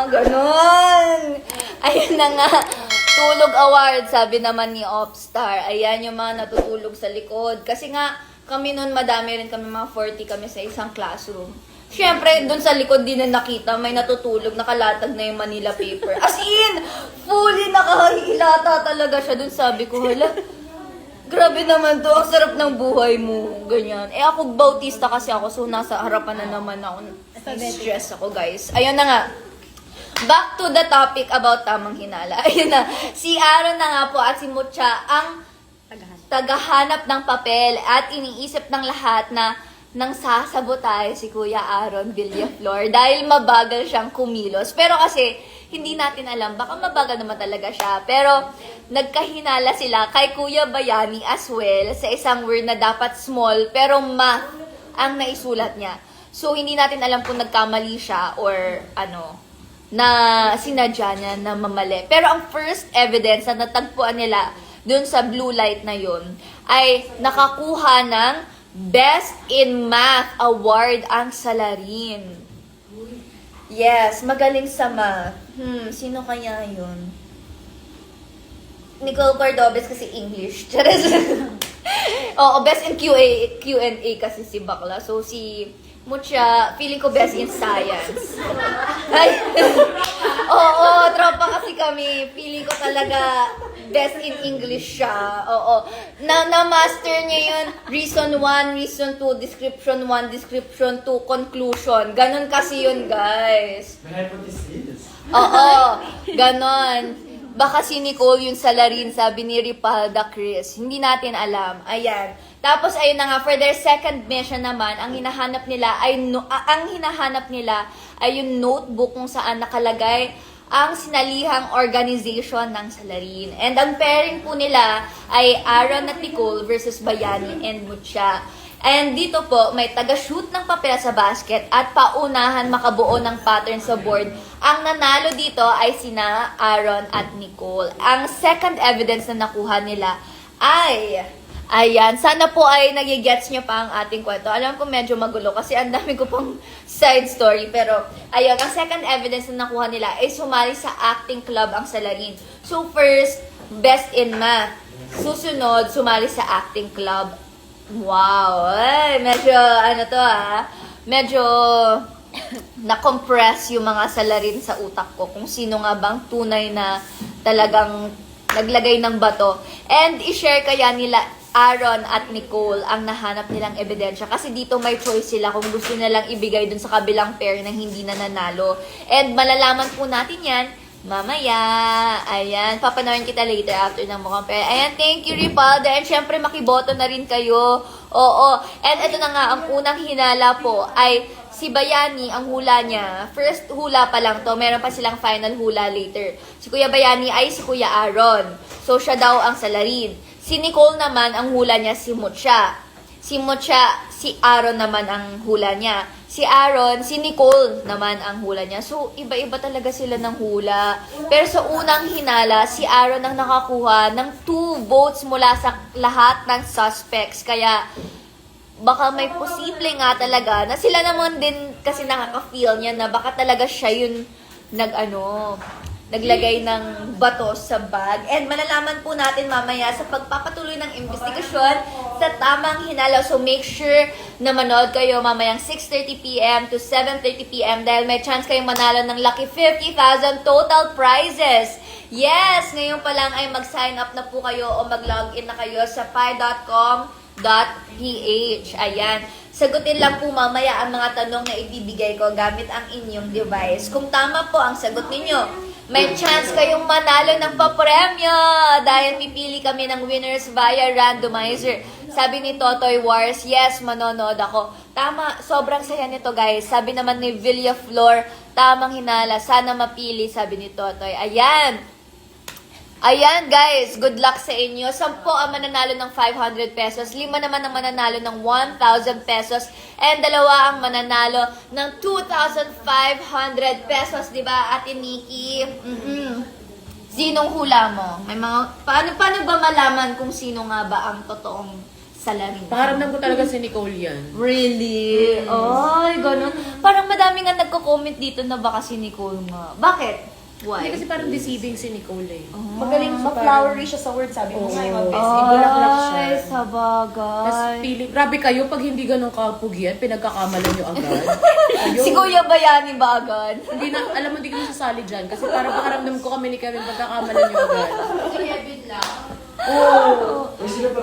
Ganon. Ayun na nga. Tulog award, sabi naman ni Opstar. Ayan yung mga natutulog sa likod. Kasi nga, kami nun, madami rin kami, mga 40 kami sa isang classroom. Siyempre, dun sa likod din na nakita, may natutulog, nakalatag na yung Manila paper. As in, fully nakahilata talaga siya. Dun sabi ko, hala, grabe naman to, ang sarap ng buhay mo. Ganyan. Eh ako, Bautista kasi ako, so nasa harapan na naman ako. Stress ako, guys. Ayun na nga. Back to the topic about tamang hinala. Ayun na. Si Aaron na nga po at si Mucha ang tagahanap ng papel at iniisip ng lahat na nang sasabotay si Kuya Aaron Villaflor dahil mabagal siyang kumilos. Pero kasi, hindi natin alam, baka mabagal naman talaga siya. Pero, nagkahinala sila kay Kuya Bayani as well sa isang word na dapat small, pero math ang naisulat niya. So, hindi natin alam kung nagkamali siya or ano, na sinadya niya na mamali. Pero ang first evidence na natagpuan nila dun sa blue light na yun ay nakakuha ng Best in Math Award ang Salarin. Yes, magaling sa math. Sino kaya yun? Nicole Cordobes kasi English. Oo, best in Q&A kasi si Bakla. So, si Mucha, feeling ko best in science. Ay, oo, tropa kasi kami. Feeling ko talaga best in English siya. Oo. Na-master niya yun. Reason 1, reason 2, description 1, description 2, conclusion. Ganon kasi yun, guys. The hypothesis. Oo, ganon. Baka si Nicole yung Salarin, sabi ni Ripalda Chris. Hindi natin alam. Ayan. Tapos ayun na nga, for their second mission naman, ang hinahanap nila ay yung notebook kung saan nakalagay ang sinalihang organization ng Salarin. And ang pairing po nila ay Aaron at Nicole versus Bayani and Mucha. And dito po, may taga-shoot ng papel sa basket at paunahan makabuo ng pattern sa board. Ang nanalo dito ay sina Aaron at Nicole. Ang second evidence na nakuha nila ay, ayan, sana po ay nagigets nyo pa ang ating kwento. Alam ko medyo magulo kasi ang dami ko pang side story. Pero, ayun, ang second evidence na nakuha nila ay sumali sa acting club ang Salarin. So, first, best in math. Susunod, sumali sa acting club. Wow! Ay, medyo, medyo na-compress yung mga Salarin sa utak ko kung sino nga bang tunay na talagang naglagay ng bato. And i-share kaya nila Aaron at Nicole ang nahanap nilang ebidensya. Kasi dito may choice sila kung gusto nilang ibigay dun sa kabilang pair na hindi na nanalo. And malalaman po natin yan mamaya. Ayan, papanoorin kita later after ng mukhang pair. Ayan, thank you Ripalda. And syempre makiboto na rin kayo. Oo. And ito na nga, ang unang hinala po ay si Bayani, ang hula niya. First hula pa lang to. Meron pa silang final hula later. Si Kuya Bayani ay si Kuya Aaron. So siya daw ang Salarin. Si Nicole naman, ang hula niya si Mucha. Si Mucha, si Aaron naman ang hula niya. Si Aaron, si Nicole naman ang hula niya. So, iba-iba talaga sila ng hula. Pero sa unang hinala, si Aaron ang nakakuha ng 2 votes mula sa lahat ng suspects. Kaya, baka may posible nga talaga na sila naman din kasi nakaka-feel niya na baka talaga siya yung naglagay ng bato sa bag. And malalaman po natin mamaya sa pagpapatuloy ng investigasyon sa tamang hinala. So make sure na manood kayo mamayang 6:30 p.m. to 7:30 p.m. dahil may chance kayong manalo ng lucky 50,000 total prizes. Yes! Ngayon pa lang ay mag-sign up na po kayo o mag-login na kayo sa pi.com.ph. Ayan. Sagutin lang po mamaya ang mga tanong na ibibigay ko gamit ang inyong device. Kung tama po ang sagot ninyo, may chance kayong manalo ng papremyo dahil pipili kami ng winners via randomizer. Sabi ni Totoy Wars, yes, manonood ako. Tama, sobrang saya nito guys. Sabi naman ni Villaflor, tamang hinala, sana mapili, sabi ni Totoy. Ayan. Ayan guys, good luck sa inyo. 10 ang mananalo ng 500 pesos, 5 naman ang mananalo ng 1,000 pesos, and 2 ang mananalo ng 2,500 pesos, di ba, Ate Nikki? Sinong hula mo? May mga paano ba malaman kung sino nga ba ang totoong salarin. Paharamdam ko talaga si Nicole yan. Really? Ay, ganun. Parang madami nga nagko-comment dito na baka si Nicole nga. Bakit? Why? Hindi kasi parang deceiving si Nicole eh. Magaling, ma-flowery siya sa word, sabi mo nga, mabes, bulaklak siya. Ay, sabagay. Tapos feeling, grabe kayo, pag hindi ganun kapugian, pinagkakamalan nyo agad. Ayun. Si Kuya Bayani ba agad? Hindi na, alam mo, hindi ko sasali dyan. Kasi parang pakaramdam ko kami ni Kevin, pagkakamalan nyo agad.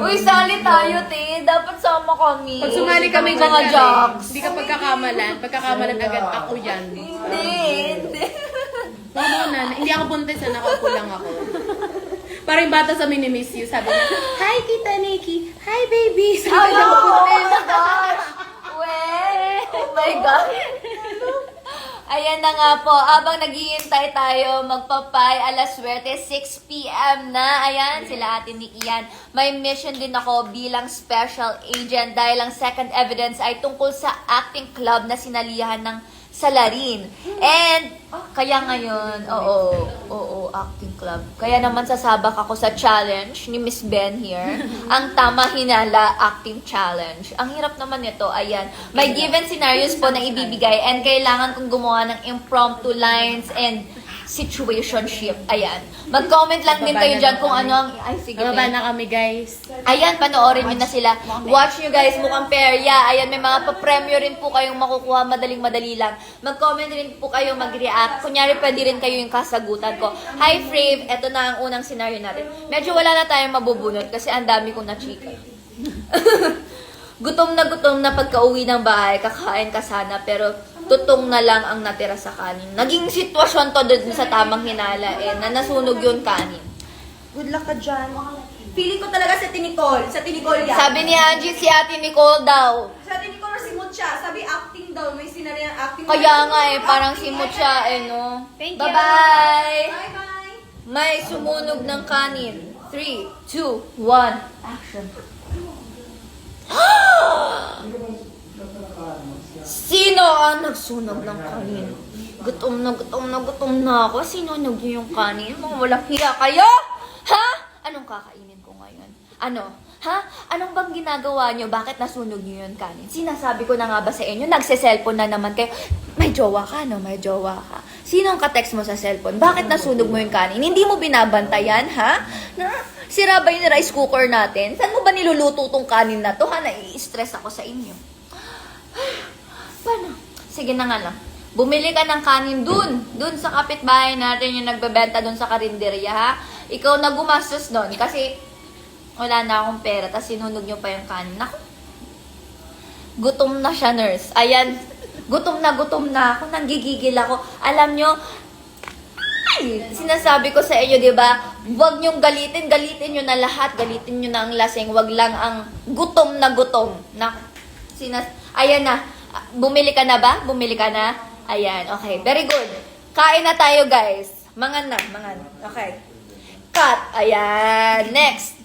Uy, sali tayo, te. Dapat sama kami. Pag sumali kami dyan, mga jocks. hindi ka pagkakamalan agad, ako yan. Hindi. Tama na, hindi ako buntis, nakaupo lang ako. Parang yung bata sa Mini-Miss You, sabi niya, "Hi, Tita Nikki. Hi, baby." Sabi Ay, niya, oh buntis. my gosh! Weh! Oh my God! Ayan na nga po, abang naghihintay tayo magpapay, alas swerte, 6 p.m. na. Ayan, sila Ate Nikki yan. May mission din ako bilang special agent dahil ang second evidence ay tungkol sa acting club na sinalihan ng salarin. And, kaya ngayon, oo, acting club. Kaya naman sasabak ako sa challenge ni Miss Ben here. Ang Tama Hinala Acting Challenge. Ang hirap naman nito, ayan. May given scenarios po na ibibigay and kailangan kong gumawa ng impromptu lines and situationship. Ayan. Mag-comment lang din kayo dyan kung ano ang... Ay, sige. Bababa na kami, guys. Ayan, panoorin nyo na sila. Watch nyo guys, mukhang fair. Yeah, ayan, may mga pa-premyo rin po kayong makukuha. Madaling-madali lang. Mag-comment rin po kayo, mag-react. Kunyari, pwede rin kayo yung kasagutan ko. Hi, Frave. Ito na ang unang scenario natin. Medyo wala na tayong mabubunot kasi ang dami kong na-chika. Gutom na pagka-uwi ng bahay. Kakain ka sana, pero tutong na lang ang natira sa kanin. Naging sitwasyon to dun sa Tamang Hinala na nasunog yung kanin. Good luck ka dyan. Feeling ko talaga sa Tinicol. Sa Tinicol yan. Sabi ni Angie, si Ate Nicole daw. Sa Tinicol or si Mucha. Sabi acting daw. May sinari ang acting. Kaya nga parang simot siya no. Thank you. Bye-bye! Bye-bye. May sumunog ng kanin. 3, 2, 1, action. Sino ang nagsunog ng kanin? Gutom na ako. Sinunog niyo yung kanin? Mga walang hiya kayo? Ha? Anong kakainin ko ngayon? Ano? Ha? Anong bang ginagawa niyo? Bakit nasunog niyo yung kanin? Sinasabi ko na nga ba sa inyo? Nagse-cellphone na naman kayo. May jowa ka, no? May jowa ka. Sinong ka-text mo sa cellphone? Bakit nasunog mo yung kanin? Hindi mo binabantayan, ha? Sira ba yung rice cooker natin? Saan mo ba niluluto tong kanin na to? Ha? Nai-stress ako sa inyo. Paano? Sige na nga lang. Bumili ka ng kanin dun sa kapitbahay natin yung nagbebenta dun sa karinderya, ha? Ikaw na gumastos dun kasi wala na akong pera, tapos sinunog nyo pa yung kanin. Naku, gutom na siya, nurse. Ayan, gutom na ako, nanggigigil ako. Alam nyo, ay, sinasabi ko sa inyo, di ba? Huwag nyong galitin nyo na lahat, galitin nyo na ang lasing, wag lang ang gutom na gutom. Naku, ayan na, bumili ka na ba? Bumili ka na? Ayan, okay, very good. Kain na tayo, guys. Mangan na. Okay. Cut. Ayan, next.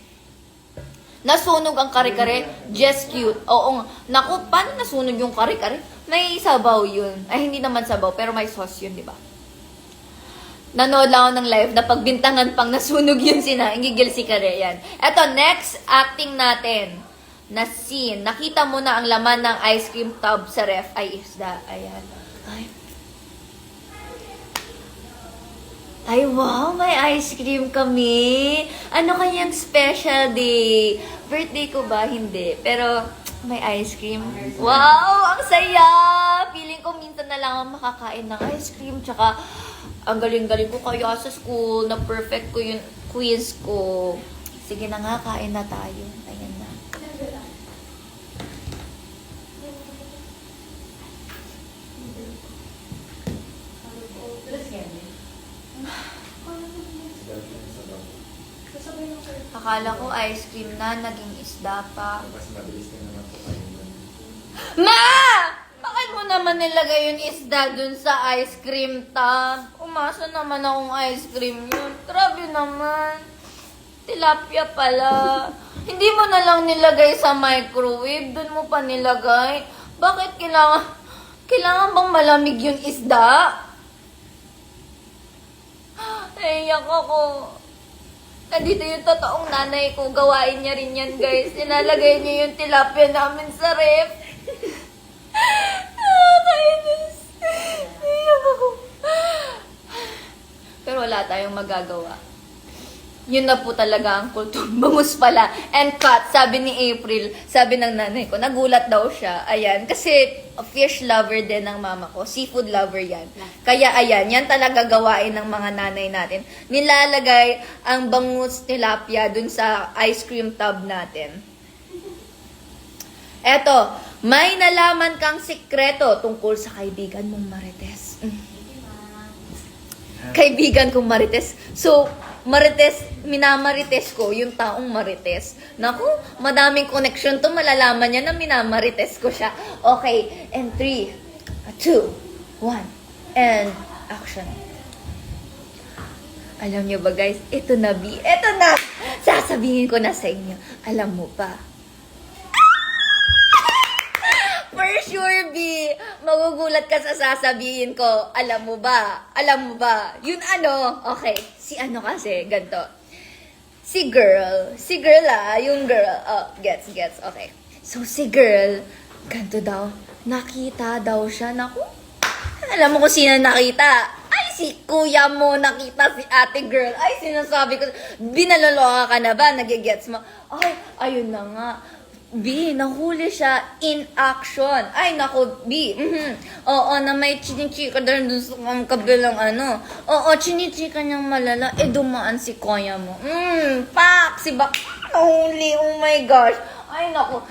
Nasunog ang kare-kare, just cute. Oo, naku, paano nasunog yung kare-kare? May sabaw yun. Ay, hindi naman sabaw, pero may sauce yun, di ba? Nanood lang ako ng live na pagbintangan pang nasunog yun gigil si Kare. Yan. Eto, next acting natin na scene. Nakita mo na ang laman ng ice cream tub sa ref ay isda. Ayan. Ay, wow, may ice cream kami. Ano kanyang special day? Birthday ko ba? Hindi. Pero, may ice cream. Wow, ang saya! Feeling ko minsan na lang ako makakain ng ice cream. Tsaka, ang galing-galing ko kaya sa school. Na perfect ko yung quiz ko. Sige na nga, kain na tayo. Ayan na. Akala ko ice cream na, naging isda pa. Mas mabilis na naman po kayo nun. Ma! Bakit mo naman nilagay yung isda dun sa ice cream tub? Umasa naman akong ice cream yun. Grabe naman. Tilapia pala. Hindi mo na lang nilagay sa microwave. Dun mo pa nilagay. Bakit kailangan bang malamig yung isda? Naiyak ako. Andito yung totoong nanay ko. Gawain niya rin yan, guys. Nilalagay niya yung tilapia namin sa ref. Kainis. Iyak ako. Pero wala tayong magagawa. Yun na po talaga ang kultur. Bangus pala. And cut, sabi ni April, sabi ng nanay ko, nagulat daw siya. Ayan, kasi fish lover din ng mama ko. Seafood lover yan. Kaya ayan, yan talaga gawain ng mga nanay natin. Nilalagay ang bangus tilapia dun sa ice cream tub natin. Eto, may nalaman kang sikreto tungkol sa kaibigan mong Marites. Kaibigan kong Marites. So, Marites, minamarites ko yung taong Marites. Naku, madaming connection to, malalaman niya na minamarites ko siya. Okay, and 3, 2, 1, and action. Alam niyo ba guys, ito na B, ito na! Sasabihin ko na sa inyo, alam mo ba? For sure, B. Magugulat ka sa sasabihin ko. Alam mo ba? Alam mo ba? Yun ano? Okay. Si ano kasi? Ganto. Si girl. Si girl yung girl. Oh, gets. Okay. So, si girl, ganto daw. Nakita daw siya. Naku. Alam mo kung sino nakita? Ay, si kuya mo nakita si ate girl. Ay, sinasabi ko. Binaloloka ka na ba? Nagigets mo? Ay, ayun na nga. B, nahuli siya in action. Ay, naku, B. Oo, na may chinichika dun sa kabilang ano. Oo, chinichika niyang malala. Dumaan si kuya mo. Pak! Si Bak nahuli. Oh my gosh. Ay, naku.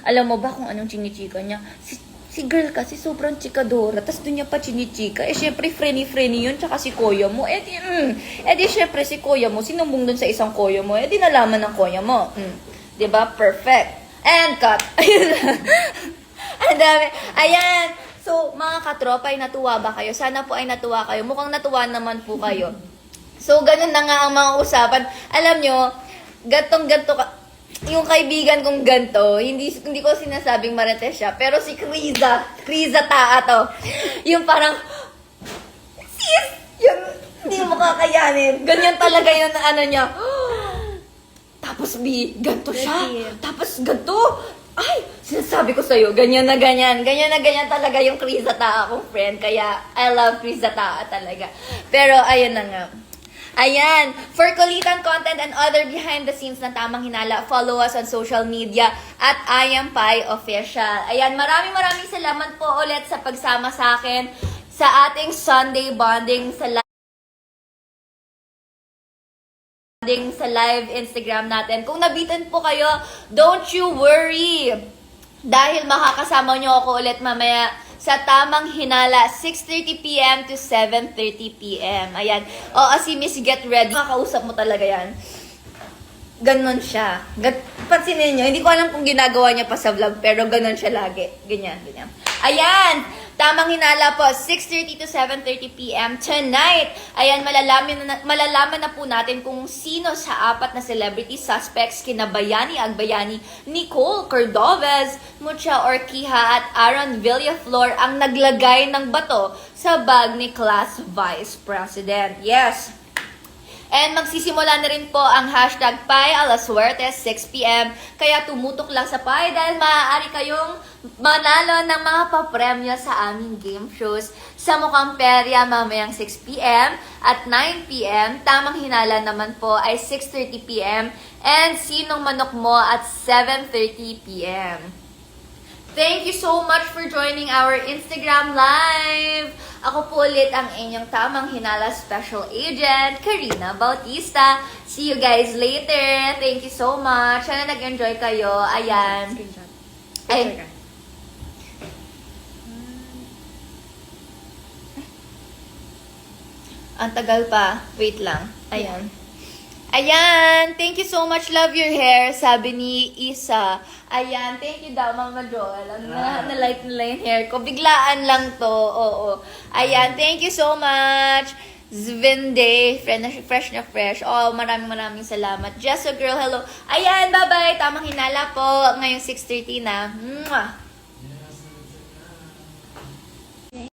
Alam mo ba kung anong chinichika niya? Si girl kasi sobrang chikadora. Tapos doon niya pa chinichika. Syempre, friendly yun. Tsaka si kuya mo. Di syempre, si kuya mo. Sinumbong dun sa isang kuya mo. Di nalaman ng kuya mo. Diba? Perfect. And cut. Ang dami. Ayan. So, mga katropa, ay natuwa ba kayo? Sana po ay natuwa kayo. Mukhang natuwa naman po kayo. So, ganun na nga ang mga usapan. Alam nyo, gantong-ganto ka. Yung kaibigan kong ganto, hindi ko sinasabing Marites siya. Pero si Kriza Taa to. Yung parang, sis! Yung hindi mo kakayanin. Ganyan talaga yung ano niya. Tapos B, ganto siya. Tapos ganto. Ay, sinasabi ko sa'yo, ganyan na ganyan. Ganyan na ganyan talaga yung Kriza Taa akong friend. Kaya, I love Kriza Taa talaga. Pero, ayun na nga. Ayan, for kulitan content and other behind the scenes ng Tamang Hinala, follow us on social media at I Am Pai Official. Ayan, maraming salamat po ulit sa pagsama sa akin sa ating Sunday bonding sa live Instagram natin. Kung nabitin po kayo, don't you worry. Dahil makakasama nyo ako ulit mamaya sa Tamang Hinala, 6:30 p.m. to 7:30 p.m. Ayan. O, si Miss Get Ready. Makakausap mo talaga yan. Ganon siya. Pansinin nyo, hindi ko alam kung ginagawa niya pa sa vlog, pero ganon siya lagi. Ganyan. Ayan! Tamang Hinala po, 6:30 to 7:30 p.m. tonight. Ayan, malalaman na po natin kung sino sa apat na celebrity suspects kina Bayani Agbayani, Nicole Cordovez, Mucha Orquiha at Aaron Villaflor ang naglagay ng bato sa bag ni Class Vice President. Yes! And magsisimula na rin po ang hashtag Pai Alas Suerte 6 p.m. Kaya tumutok lang sa Pai dahil maaari kayong manalo ng mga papremyo sa aming game shows sa Mukhang Perya mamayang 6 p.m. at 9 p.m. Tamang Hinala naman po ay 6:30 p.m. and Sinong Manok Mo at 7:30 p.m. Thank you so much for joining our Instagram Live! Ako po ulit ang inyong Tamang Hinala Special Agent, Karina Bautista. See you guys later! Thank you so much! Sana nag-enjoy kayo. Ayan. Ay. Ang tagal pa. Wait lang. Ayan. Ayan, thank you so much. Love your hair, sabi ni Isa. Ayan, thank you daw, Mama Joel. Na-like nila yung hair ko. Biglaan lang to, oo. Ayan, thank you so much. Zvinde, fresh na fresh. Oh, maraming salamat. Jessa Girl, hello. Ayan, bye-bye. Tamang Hinala po. Ngayong 6:30 na. Mwah!